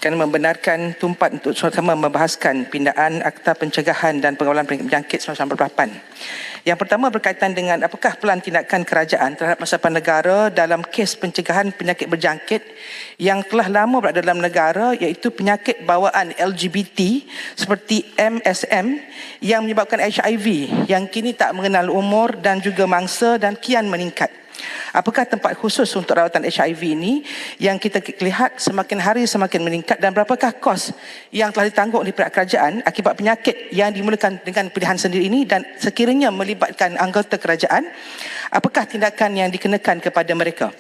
kerana membenarkan Tumpat untuk sama membahaskan pindaan Akta Pencegahan dan Pengawalan Penyakit Berjangkit 1998. Yang pertama berkaitan dengan apakah pelan tindakan kerajaan terhadap masyarakat negara dalam kes pencegahan penyakit berjangkit yang telah lama berada dalam negara, iaitu penyakit bawaan LGBT seperti MSM yang menyebabkan HIV yang kini tak mengenal umur dan juga mangsa dan kian meningkat. Apakah tempat khusus untuk rawatan HIV ini yang kita lihat semakin hari semakin meningkat, dan berapakah kos yang telah ditanggung oleh pihak kerajaan akibat penyakit yang dimulakan dengan pilihan sendiri ini, dan sekiranya melibatkan anggota kerajaan, apakah tindakan yang dikenakan kepada mereka?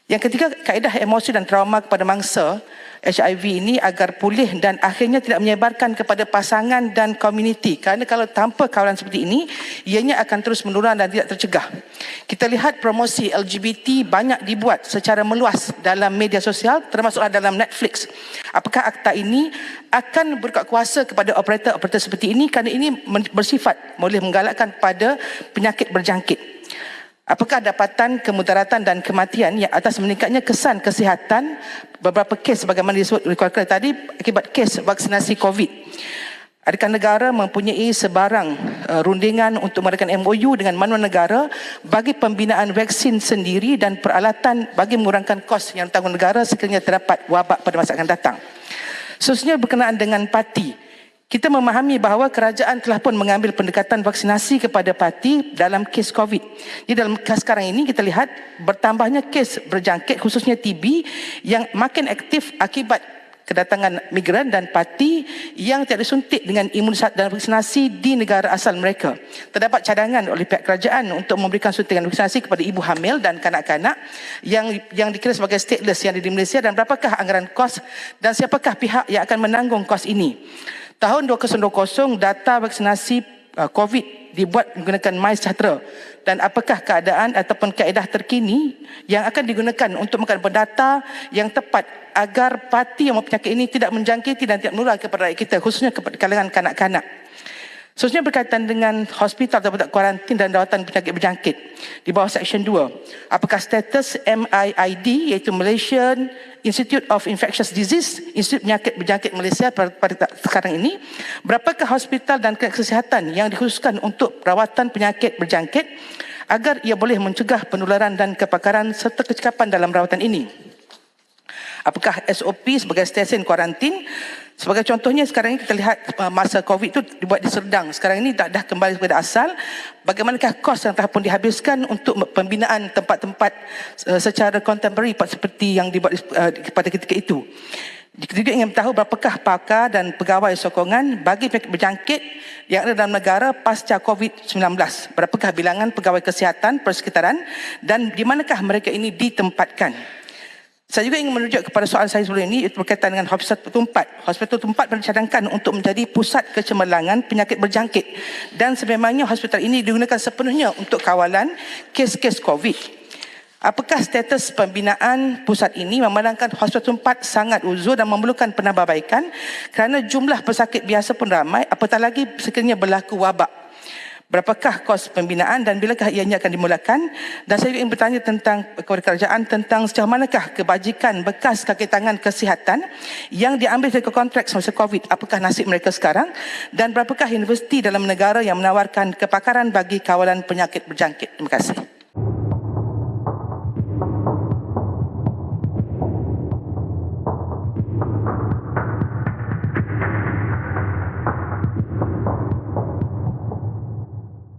Yang ketiga, kaedah emosi dan trauma kepada mangsa HIV ini agar pulih dan akhirnya tidak menyebarkan kepada pasangan dan komuniti. Kerana kalau tanpa kawalan seperti ini, ianya akan terus menurun dan tidak tercegah. Kita lihat promosi LGBT banyak dibuat secara meluas dalam media sosial, termasuklah dalam Netflix. Apakah akta ini akan berkuasa kepada operator-operator seperti ini, kerana ini bersifat boleh menggalakkan pada penyakit berjangkit? Apakah dapatan kemudaratan dan kematian yang atas meningkatnya kesan kesihatan beberapa kes bagaimana disebut oleh Kuala tadi akibat kes vaksinasi COVID? Adakah negara mempunyai sebarang rundingan untuk mengadakan MOU dengan mana-mana negara bagi pembinaan vaksin sendiri dan peralatan bagi mengurangkan kos yang ditanggung negara sekiranya terdapat wabak pada masa akan datang? Khususnya berkenaan dengan parti, kita memahami bahawa kerajaan telah pun mengambil pendekatan vaksinasi kepada parti dalam kes COVID. Jadi dalam kes sekarang ini kita lihat bertambahnya kes berjangkit khususnya TB yang makin aktif akibat kedatangan migran dan parti yang tidak disuntik dengan imunisasi dan vaksinasi di negara asal mereka. Terdapat cadangan oleh pihak kerajaan untuk memberikan suntikan vaksinasi kepada ibu hamil dan kanak-kanak yang dikira sebagai stateless yang ada di Malaysia, dan berapakah anggaran kos dan siapakah pihak yang akan menanggung kos ini? Tahun 2020 data vaksinasi COVID dibuat menggunakan MySejahtera, dan apakah keadaan ataupun kaedah terkini yang akan digunakan untuk menggunakan data yang tepat agar parti yang mempunyai penyakit ini tidak menjangkiti dan tidak menular kepada rakyat kita, khususnya kepada kalangan kanak-kanak? Khususnya berkaitan dengan hospital atau tempat kuarantin dan rawatan penyakit berjangkit di bawah Seksyen 2. Apakah status MIID, iaitu Malaysian Institute of Infectious Disease, Institut Penyakit Berjangkit Malaysia pada sekarang ini, berapakah hospital dan klinik kesihatan yang dikhususkan untuk rawatan penyakit berjangkit agar ia boleh mencegah penularan dan kepakaran serta kecekapan dalam rawatan ini? Apakah SOP sebagai stesen kuarantin? Sebagai contohnya sekarang ini kita lihat masa COVID itu dibuat di Serdang. Sekarang ini dah kembali kepada asal. Bagaimanakah kos yang telah pun dihabiskan untuk pembinaan tempat-tempat secara contemporary seperti yang dibuat pada ketika itu? Kita juga ingin tahu berapakah pakar dan pegawai sokongan bagi penyakit berjangkit yang ada dalam negara pasca COVID-19. Berapakah bilangan pegawai kesihatan persekitaran dan di manakah mereka ini ditempatkan? Saya juga ingin merujuk kepada soalan saya sebelum ini, itu berkaitan dengan Hospital Tumpat. Hospital Tumpat dicadangkan untuk menjadi pusat kecemerlangan penyakit berjangkit, dan sememangnya hospital ini digunakan sepenuhnya untuk kawalan kes-kes COVID. Apakah status pembinaan pusat ini memandangkan Hospital Tumpat sangat uzur dan memerlukan penambahbaikan kerana jumlah pesakit biasa pun ramai, apatah lagi sekiranya berlaku wabak? Berapakah kos pembinaan dan bilakah ianya akan dimulakan? Dan saya ingin bertanya tentang kepada kerajaan tentang sejauh manakah kebajikan bekas kaki tangan kesihatan yang diambil dari kontrak semasa COVID, apakah nasib mereka sekarang? Dan berapakah universiti dalam negara yang menawarkan kepakaran bagi kawalan penyakit berjangkit? Terima kasih.